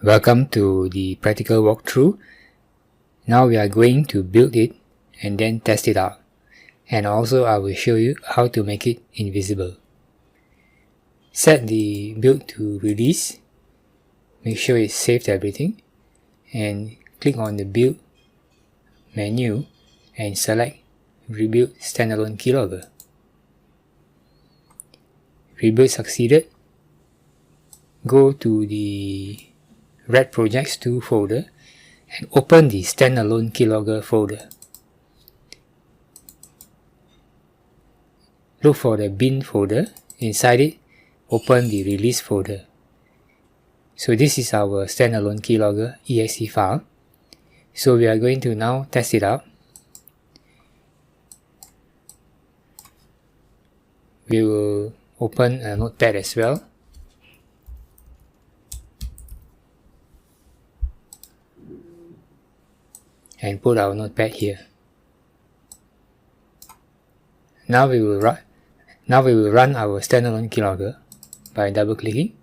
Welcome to the practical walkthrough. Now we are going to build it and then test it out. And also I will show you how to make it invisible. Set the build to release. Make sure it saved everything. And click on the build menu and select rebuild standalone keylogger. Rebuild succeeded. Go to the Red Projects 2 folder and open the standalone keylogger folder. Look for the bin folder. Inside it, open the release folder. So this is our standalone keylogger exe file. So we are going to now test it out. We will open a notepad as well. And put our notepad here. Now we will run our standalone keylogger by double clicking,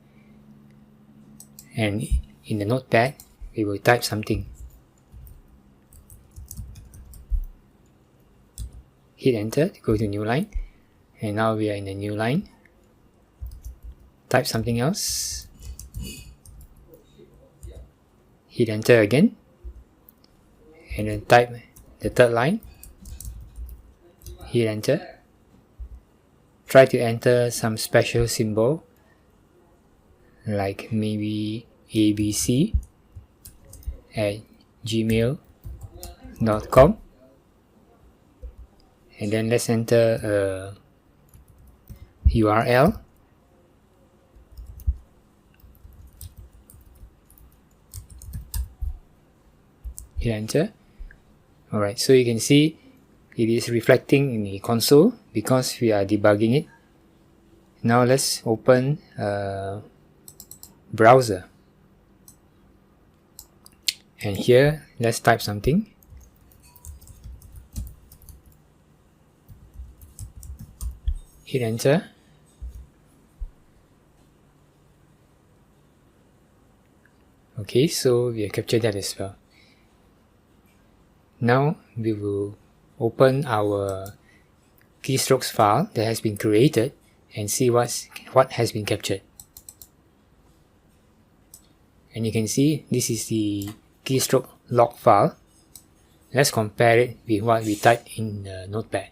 and in the notepad we will type something. Hit enter to go to new line, and now we are in a new line. Type something else. Hit enter again. And then type the third line. Hit enter. Try to enter some special symbol like maybe abc@gmail.com, and then let's enter a URL. Hit enter. Alright, so you can see it is reflecting in the console because we are debugging it. Now let's open a browser. And here, let's type something. Hit enter. Okay, so we have captured that as well. Now we will open our keystrokes file that has been created and see what has been captured. And you can see this is the keystroke log file. Let's compare it with what we typed in the notepad.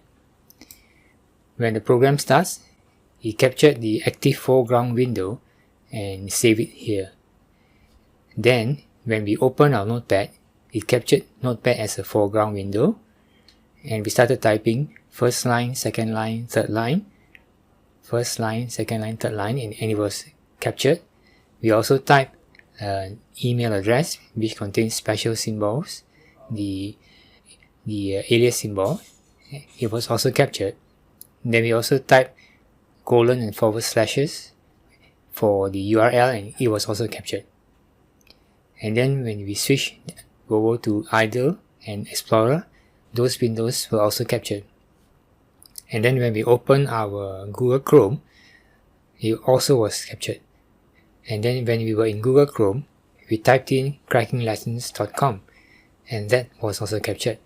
When the program starts, it captured the active foreground window and save it here. Then when we open our notepad, it captured notepad as a foreground window, and we started typing first line, second line, third line, first line, second line, third line, and it was captured. We also typed an email address which contains special symbols, the alias symbol. It was also captured. Then we also typed colon and forward slashes for the URL, and it was also captured. And then when we switch over to Idle and Explorer, those windows were also captured. And then when we open our Google Chrome, it also was captured. And then when we were in Google Chrome, we typed in crackinglessons.com, and that was also captured.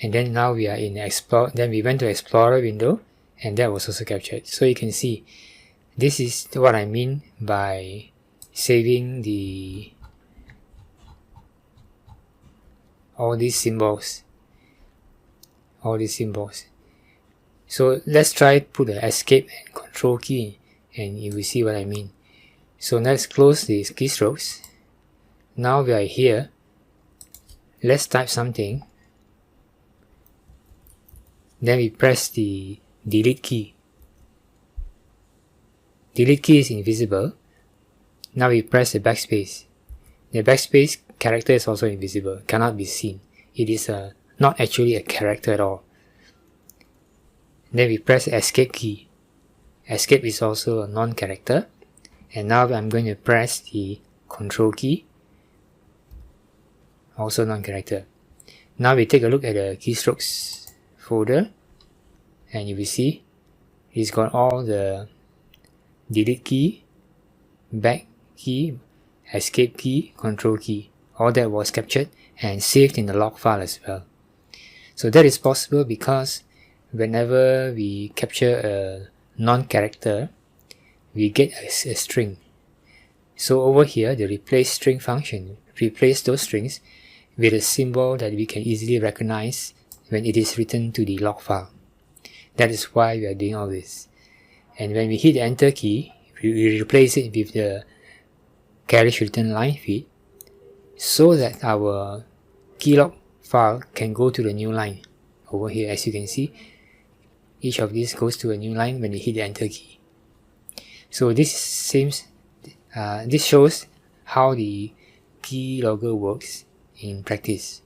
And then now we are in Explore. Then we went to Explorer window, and that was also captured. So you can see, this is what I mean by saving all these symbols. So let's try put the escape and control key, and you will see what I mean. So let's close these keystrokes. Now we are here. Let's type something. Then we press the delete key. Delete key is invisible. Now we press the backspace. The backspace character is also invisible, cannot be seen. It is not actually a character at all. Then we press the escape key. Escape is also a non-character. And now I'm going to press the control key, also non-character. Now we take a look at the keystrokes folder, and you will see it's got all the delete key, back key, escape key, control key. All that was captured and saved in the log file as well. So that is possible because whenever we capture a non-character, we get a string. So over here, the replace string function replace those strings with a symbol that we can easily recognize when it is written to the log file. That is why we are doing all this. And when we hit the enter key, we replace it with the carriage return line feed so that our keylog file can go to the new line. Over here, as you can see, each of these goes to a new line when you hit the enter key. So this shows how the keylogger works in practice.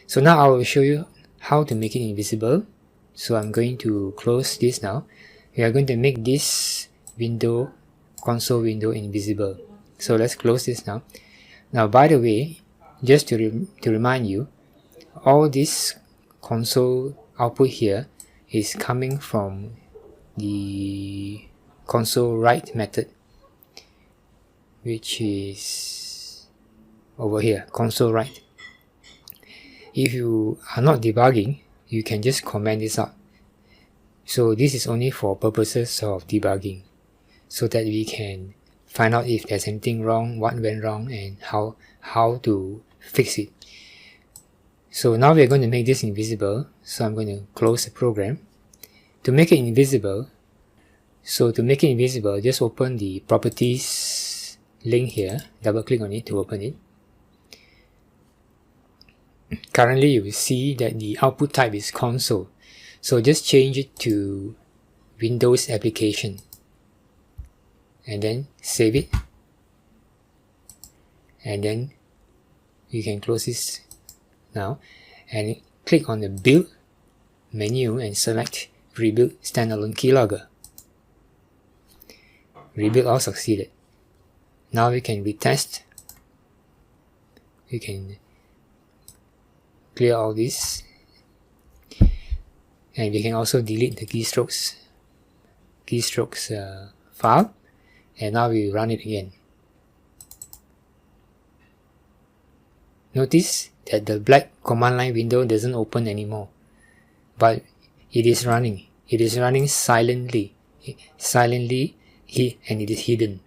So now I will show you how to make it invisible. So I'm going to close this now. We are going to make this window, console window, invisible. So let's close this now. Now, by the way, just to remind you, all this console output here is coming from the console write method, which is over here, console write. If you are not debugging, you can just comment this out. So this is only for purposes of debugging, so that we can find out if there's anything wrong, what went wrong, and how to fix it. So now we're going to make this invisible. So I'm going to close the program. To make it invisible, just open the properties link here, double click on it to open it. Currently you will see that the output type is console. So just change it to Windows application and then save it, and then you can close this now and click on the build menu and select rebuild standalone keylogger. Rebuild all succeeded. Now we can retest. We can clear all this, and we can also delete the keystrokes file, and now we run it again. Notice that the black command line window doesn't open anymore, but it is running. It is running silently, and it is hidden,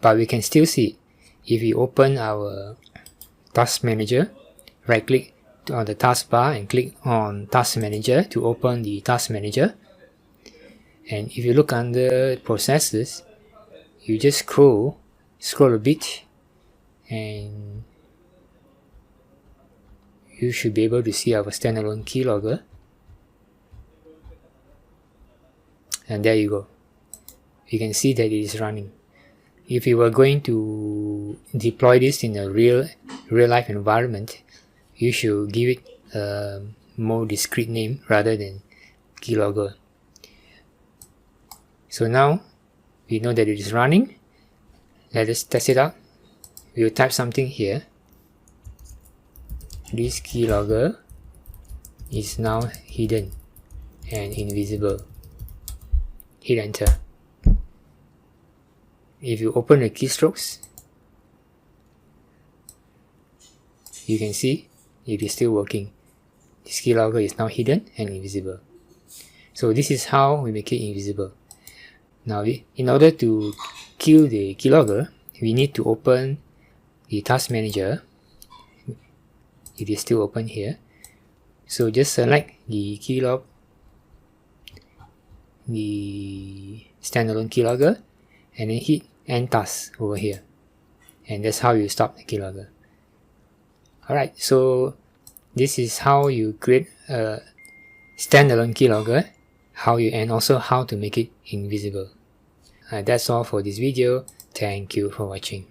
but we can still see it. If we open our task manager, right click on the taskbar and click on task manager to open the task manager, and if you look under processes, you just scroll a bit and you should be able to see our standalone keylogger, and there you go. You can see that it is running. If you were going to deploy this in a real life environment, you should give it a more discrete name rather than keylogger. So now we know that it is running. Let us test it out. We will type something here. This keylogger is now hidden and invisible. Hit enter. If you open the keystrokes, you can see it is still working. This keylogger is now hidden and invisible. So this is how we make it invisible. Now, in order to kill the keylogger, we need to open the task manager. It is still open here. So just select the keylog, the standalone keylogger, and then hit end task over here. And that's how you stop the keylogger. Alright, so this is how you create a standalone keylogger, and also how to make it invisible. That's all for this video. Thank you for watching.